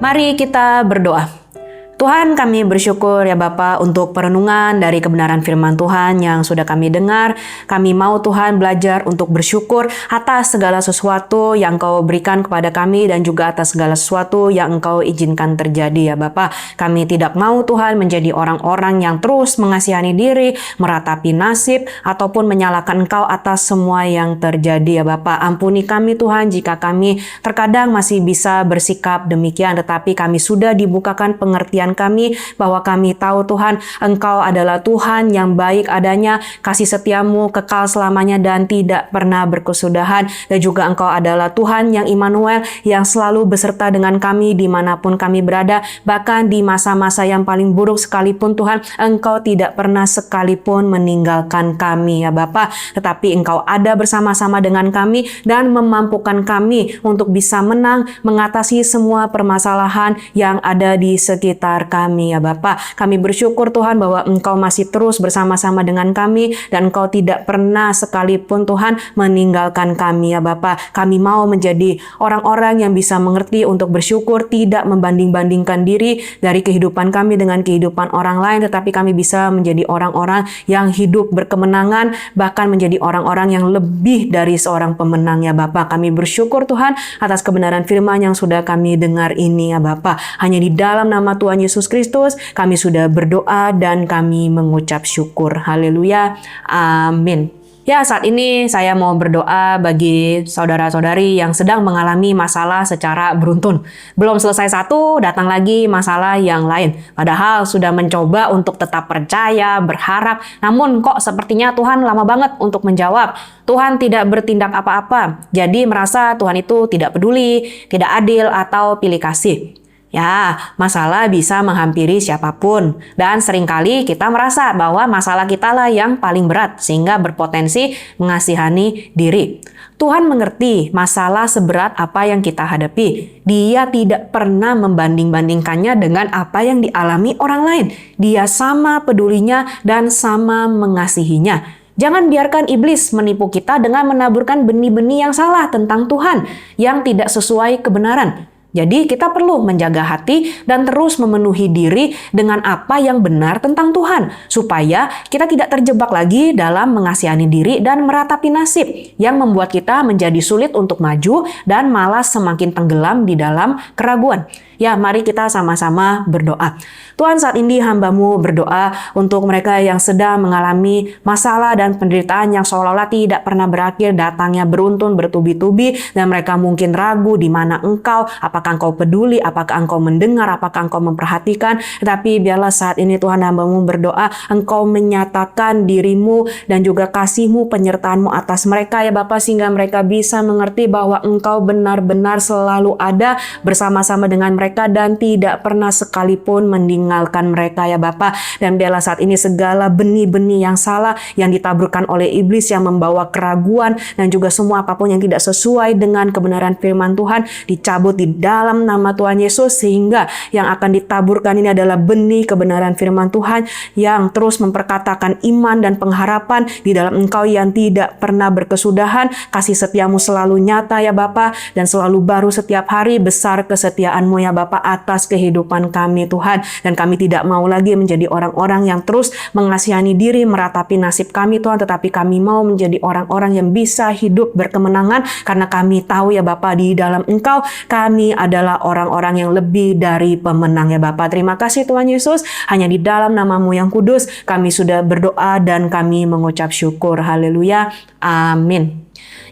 Mari kita berdoa. Tuhan, kami bersyukur ya Bapa untuk perenungan dari kebenaran firman Tuhan yang sudah kami dengar. Kami mau Tuhan belajar untuk bersyukur atas segala sesuatu yang Engkau berikan kepada kami dan juga atas segala sesuatu yang Engkau izinkan terjadi ya Bapa. Kami tidak mau Tuhan menjadi orang-orang yang terus mengasihani diri, meratapi nasib, ataupun menyalahkan Engkau atas semua yang terjadi ya Bapa. Ampuni kami Tuhan jika kami terkadang masih bisa bersikap demikian, tetapi kami sudah dibukakan pengertian kami bahwa kami tahu Tuhan Engkau adalah Tuhan yang baik adanya, kasih setiamu kekal selamanya dan tidak pernah berkesudahan, dan juga Engkau adalah Tuhan yang Immanuel yang selalu beserta dengan kami dimanapun kami berada, bahkan di masa-masa yang paling buruk sekalipun Tuhan Engkau tidak pernah sekalipun meninggalkan kami ya Bapa, tetapi Engkau ada bersama-sama dengan kami dan memampukan kami untuk bisa menang mengatasi semua permasalahan yang ada di sekitar kami ya Bapa. Kami bersyukur Tuhan bahwa Engkau masih terus bersama-sama dengan kami dan Engkau tidak pernah sekalipun Tuhan meninggalkan kami ya Bapa. Kami mau menjadi orang-orang yang bisa mengerti untuk bersyukur, tidak membanding-bandingkan diri dari kehidupan kami dengan kehidupan orang lain, tetapi kami bisa menjadi orang-orang yang hidup berkemenangan, bahkan menjadi orang-orang yang lebih dari seorang pemenang ya Bapa. Kami bersyukur Tuhan atas kebenaran firman yang sudah kami dengar ini ya Bapa. Hanya di dalam nama Tuhan Yesus Kristus kami sudah berdoa dan kami mengucap syukur. Haleluya. Amin. Ya, saat ini saya mau berdoa bagi saudara-saudari yang sedang mengalami masalah secara beruntun. Belum selesai satu, datang lagi masalah yang lain. Padahal sudah mencoba untuk tetap percaya, berharap, namun kok sepertinya Tuhan lama banget untuk menjawab. Tuhan tidak bertindak apa-apa. Jadi merasa Tuhan itu tidak peduli, tidak adil, atau pilih kasih. Ya, masalah bisa menghampiri siapapun. Dan seringkali kita merasa bahwa masalah kita lah yang paling berat, sehingga berpotensi mengasihani diri. Tuhan mengerti masalah seberat apa yang kita hadapi. Dia tidak pernah membanding-bandingkannya dengan apa yang dialami orang lain. Dia sama pedulinya dan sama mengasihinya. Jangan biarkan iblis menipu kita dengan menaburkan benih-benih yang salah tentang Tuhan, yang tidak sesuai kebenaran. Jadi kita perlu menjaga hati dan terus memenuhi diri dengan apa yang benar tentang Tuhan, supaya kita tidak terjebak lagi dalam mengasihani diri dan meratapi nasib yang membuat kita menjadi sulit untuk maju dan malah semakin tenggelam di dalam keraguan. Ya, mari kita sama-sama berdoa. Tuhan, saat ini hamba-Mu berdoa untuk mereka yang sedang mengalami masalah dan penderitaan yang seolah-olah tidak pernah berakhir, datangnya beruntun, bertubi-tubi, dan mereka mungkin ragu di mana Engkau, apakah Engkau peduli, apakah Engkau mendengar, apakah Engkau memperhatikan. Tetapi biarlah saat ini Tuhan, hamba-Mu berdoa, Engkau menyatakan diri-Mu dan juga kasih-Mu, penyertaan-Mu atas mereka ya Bapa, sehingga mereka bisa mengerti bahwa Engkau benar-benar selalu ada bersama-sama dengan mereka dan tidak pernah sekalipun meninggalkan mereka ya Bapa. Dan biarlah saat ini segala benih-benih yang salah yang ditaburkan oleh iblis yang membawa keraguan dan juga semua apapun yang tidak sesuai dengan kebenaran firman Tuhan dicabut di dalam nama Tuhan Yesus, sehingga yang akan ditaburkan ini adalah benih kebenaran firman Tuhan yang terus memperkatakan iman dan pengharapan di dalam Engkau yang tidak pernah berkesudahan. Kasih setiamu selalu nyata ya Bapa, dan selalu baru setiap hari. Besar kesetiaan-Mu ya Bapa atas kehidupan kami Tuhan, dan kami tidak mau lagi menjadi orang-orang yang terus mengasihani diri, meratapi nasib kami Tuhan, tetapi kami mau menjadi orang-orang yang bisa hidup berkemenangan, karena kami tahu ya Bapa, di dalam Engkau kami adalah orang-orang yang lebih dari pemenang ya Bapa. Terima kasih Tuhan Yesus, hanya di dalam nama-Mu yang kudus kami sudah berdoa dan kami mengucap syukur. Haleluya. Amin.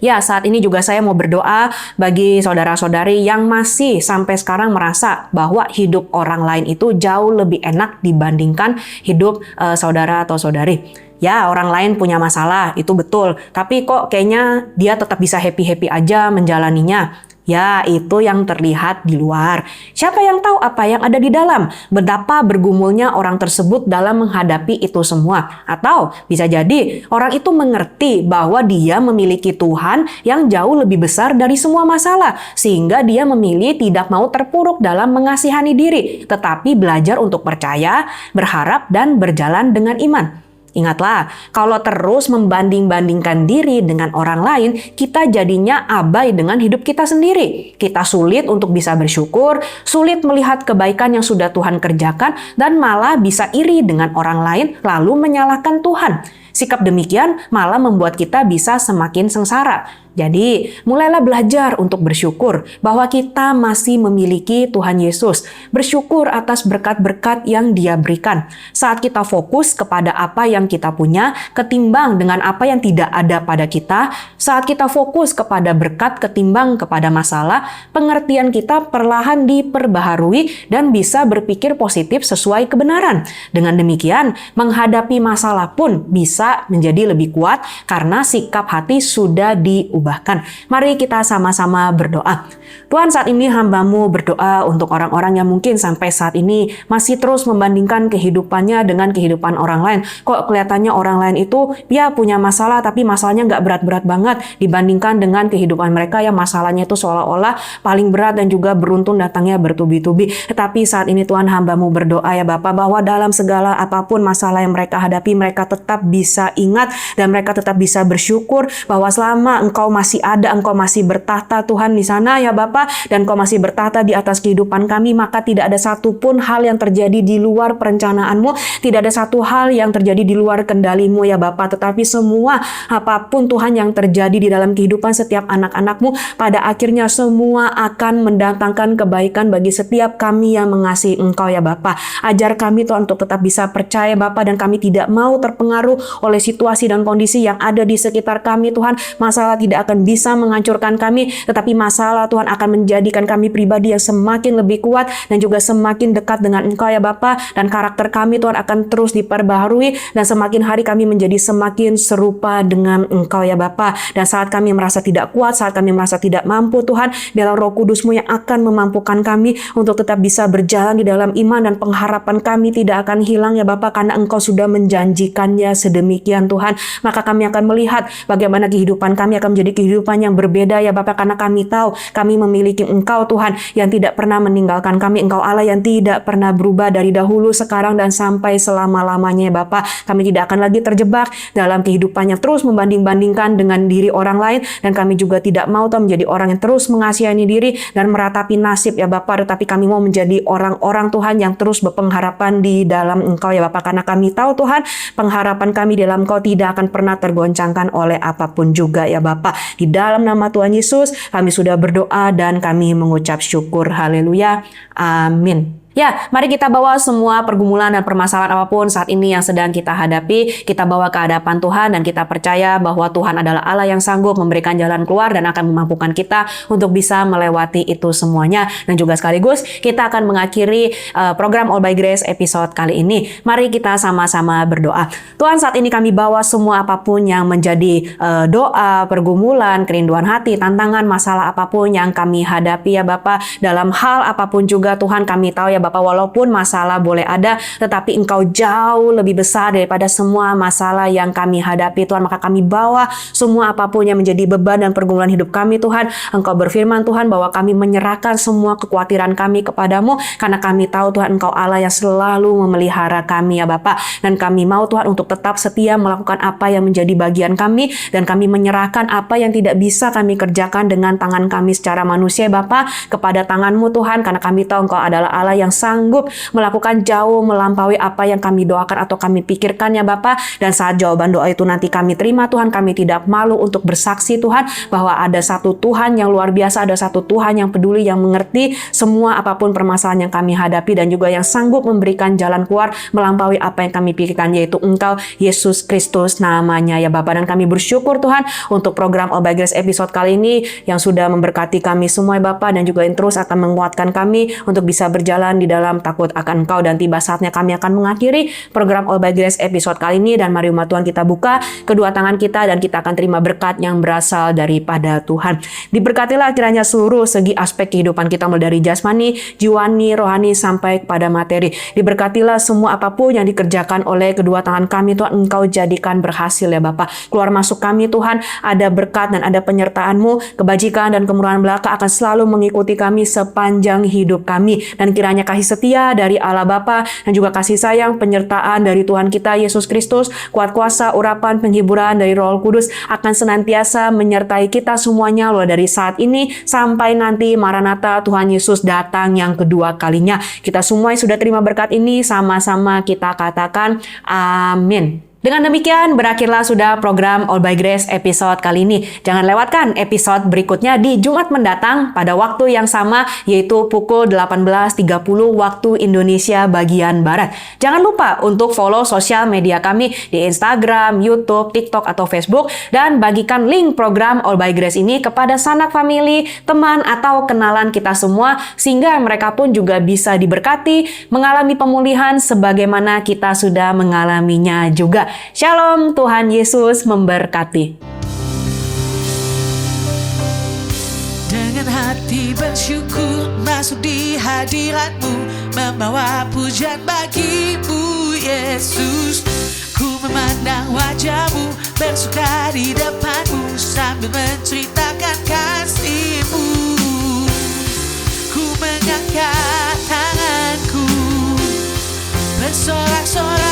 Ya, saat ini juga saya mau berdoa bagi saudara-saudari yang masih sampai sekarang merasa bahwa hidup orang lain itu jauh lebih enak dibandingkan hidup saudara atau saudari. Ya, orang lain punya masalah, itu betul. Tapi kok kayaknya dia tetap bisa happy-happy aja menjalaninya. Ya, itu yang terlihat di luar. Siapa yang tahu apa yang ada di dalam? Betapa bergumulnya orang tersebut dalam menghadapi itu semua. Atau bisa jadi orang itu mengerti bahwa dia memiliki Tuhan yang jauh lebih besar dari semua masalah, sehingga dia memilih tidak mau terpuruk dalam mengasihani diri, tetapi belajar untuk percaya, berharap, dan berjalan dengan iman. Ingatlah, kalau terus membanding-bandingkan diri dengan orang lain, kita jadinya abai dengan hidup kita sendiri. Kita sulit untuk bisa bersyukur, sulit melihat kebaikan yang sudah Tuhan kerjakan, dan malah bisa iri dengan orang lain lalu menyalahkan Tuhan. Sikap demikian malah membuat kita bisa semakin sengsara. Jadi, mulailah belajar untuk bersyukur bahwa kita masih memiliki Tuhan Yesus. Bersyukur atas berkat-berkat yang Dia berikan. Saat kita fokus kepada apa yang kita punya, ketimbang dengan apa yang tidak ada pada kita, saat kita fokus kepada berkat ketimbang kepada masalah, pengertian kita perlahan diperbaharui dan bisa berpikir positif sesuai kebenaran. Dengan demikian, menghadapi masalah pun bisa menjadi lebih kuat karena sikap hati sudah diubahkan. Mari kita sama-sama berdoa. Tuhan, saat ini hamba-Mu berdoa untuk orang-orang yang mungkin sampai saat ini masih terus membandingkan kehidupannya dengan kehidupan orang lain. Kok kelihatannya orang lain itu dia punya masalah tapi masalahnya nggak berat-berat banget dibandingkan dengan kehidupan mereka yang masalahnya itu seolah-olah paling berat dan juga beruntun datangnya bertubi-tubi. Tetapi saat ini Tuhan, hamba-Mu berdoa ya Bapa, bahwa dalam segala apapun masalah yang mereka hadapi, mereka tetap bisa ingat dan mereka tetap bisa bersyukur bahwa selama Engkau masih ada, Engkau masih bertahta Tuhan di sana ya Bapa, dan Engkau masih bertahta di atas kehidupan kami, maka tidak ada satupun hal yang terjadi di luar perencanaan-Mu, tidak ada satu hal yang terjadi di luar kendali-Mu ya Bapa, tetapi semua apapun Tuhan yang terjadi di dalam kehidupan setiap anak-anak-Mu, pada akhirnya semua akan mendatangkan kebaikan bagi setiap kami yang mengasihi Engkau ya Bapa. Ajar kami Tuhan untuk tetap bisa percaya Bapa, dan kami tidak mau terpengaruh oleh situasi dan kondisi yang ada di sekitar kami Tuhan. Masalah tidak akan bisa menghancurkan kami, tetapi masalah Tuhan akan menjadikan kami pribadi yang semakin lebih kuat dan juga semakin dekat dengan Engkau ya Bapa, dan karakter kami Tuhan akan terus diperbaharui dan semakin hari kami menjadi semakin serupa dengan Engkau ya Bapa. Dan saat kami merasa tidak kuat, saat kami merasa tidak mampu Tuhan, biarlah Roh Kudus-Mu yang akan memampukan kami untuk tetap bisa berjalan di dalam iman, dan pengharapan kami tidak akan hilang ya Bapa, karena Engkau sudah menjanjikannya sedemikian Tuhan. Maka kami akan melihat bagaimana kehidupan kami akan menjadi kehidupan yang berbeda ya Bapa, karena kami tahu kami memiliki Engkau Tuhan yang tidak pernah meninggalkan kami. Engkau Allah yang tidak pernah berubah dari dahulu, sekarang, dan sampai selama-lamanya ya Bapa. Kami tidak akan lagi terjebak dalam kehidupan yang terus membanding-bandingkan dengan diri orang lain, dan kami juga tidak mau Tuhan menjadi orang yang terus mengasihani diri dan meratapi nasib ya Bapa, tetapi kami mau menjadi orang-orang Tuhan yang terus berpengharapan di dalam Engkau ya Bapa, karena kami tahu Tuhan pengharapan kami di dalam Engkau tidak akan pernah tergoncangkan oleh apapun juga ya Bapa. Di dalam nama Tuhan Yesus kami sudah berdoa dan kami mengucap syukur. Haleluya. Amin. Ya, mari kita bawa semua pergumulan dan permasalahan apapun saat ini yang sedang kita hadapi, kita bawa ke hadapan Tuhan, dan kita percaya bahwa Tuhan adalah Allah yang sanggup memberikan jalan keluar dan akan memampukan kita untuk bisa melewati itu semuanya. Dan juga sekaligus kita akan mengakhiri program All by Grace episode kali ini. Mari kita sama-sama berdoa. Tuhan, saat ini kami bawa semua apapun yang menjadi doa, pergumulan, kerinduan hati, tantangan, masalah apapun yang kami hadapi ya Bapa. Dalam hal apapun juga Tuhan, kami tahu ya Bapak, walaupun masalah boleh ada, tetapi Engkau jauh lebih besar daripada semua masalah yang kami hadapi Tuhan. Maka kami bawa semua apapun yang menjadi beban dan pergumulan hidup kami Tuhan. Engkau berfirman Tuhan bahwa kami menyerahkan semua kekhawatiran kami kepadamu, karena kami tahu Tuhan Engkau Allah yang selalu memelihara kami ya Bapak. Dan kami mau Tuhan untuk tetap setia melakukan apa yang menjadi bagian kami, dan kami menyerahkan apa yang tidak bisa kami kerjakan dengan tangan kami secara manusia Bapak kepada tangan-Mu Tuhan, karena kami tahu Engkau adalah Allah yang sanggup melakukan jauh melampaui apa yang kami doakan atau kami pikirkan ya Bapa. Dan saat jawaban doa itu nanti kami terima Tuhan, kami tidak malu untuk bersaksi Tuhan bahwa ada satu Tuhan yang luar biasa, ada satu Tuhan yang peduli, yang mengerti semua apapun permasalahan yang kami hadapi, dan juga yang sanggup memberikan jalan keluar melampaui apa yang kami pikirkan, yaitu Engkau Yesus Kristus namanya ya Bapa. Dan kami bersyukur Tuhan untuk program All by Grace episode kali ini yang sudah memberkati kami semua ya Bapa, dan juga yang terus akan menguatkan kami untuk bisa berjalan di dalam takut akan Engkau. Dan tiba saatnya kami akan mengakhiri program All by Grace episode kali ini, dan mari umat Tuhan kita buka kedua tangan kita dan kita akan terima berkat yang berasal daripada Tuhan. Diberkatilah kiranya seluruh segi aspek kehidupan kita, mulai dari jasmani, jiwani, rohani sampai kepada materi. Diberkatilah semua apapun yang dikerjakan oleh kedua tangan kami Tuhan, Engkau jadikan berhasil ya Bapa. Keluar masuk kami Tuhan ada berkat dan ada penyertaan-Mu, kebajikan dan kemurahan belaka akan selalu mengikuti kami sepanjang hidup kami, dan kiranya kasih setia dari Allah Bapa dan juga kasih sayang penyertaan dari Tuhan kita Yesus Kristus, kuat kuasa, urapan, penghiburan dari Roh Kudus akan senantiasa menyertai kita semuanya loh dari saat ini sampai nanti Maranatha Tuhan Yesus datang yang kedua kalinya. Kita semua yang sudah terima berkat ini sama-sama kita katakan amin. Dengan demikian, berakhirlah sudah program All by Grace episode kali ini. Jangan lewatkan episode berikutnya di Jumat mendatang pada waktu yang sama, yaitu pukul 18.30 waktu Indonesia bagian Barat. Jangan lupa untuk follow sosial media kami di Instagram, YouTube, TikTok, atau Facebook, dan bagikan link program All by Grace ini kepada sanak famili, teman, atau kenalan kita semua, sehingga mereka pun juga bisa diberkati, mengalami pemulihan sebagaimana kita sudah mengalaminya juga. Shalom, Tuhan Yesus memberkati.
Dengan hati bersyukur masuk di hadirat-Mu, membawa pujian bagi-Mu Yesus. Ku memandang wajah-Mu, bersuka di depan-Mu, sambil menceritakan kasih-Mu. Ku mengangkat tanganku, bersorak-sorak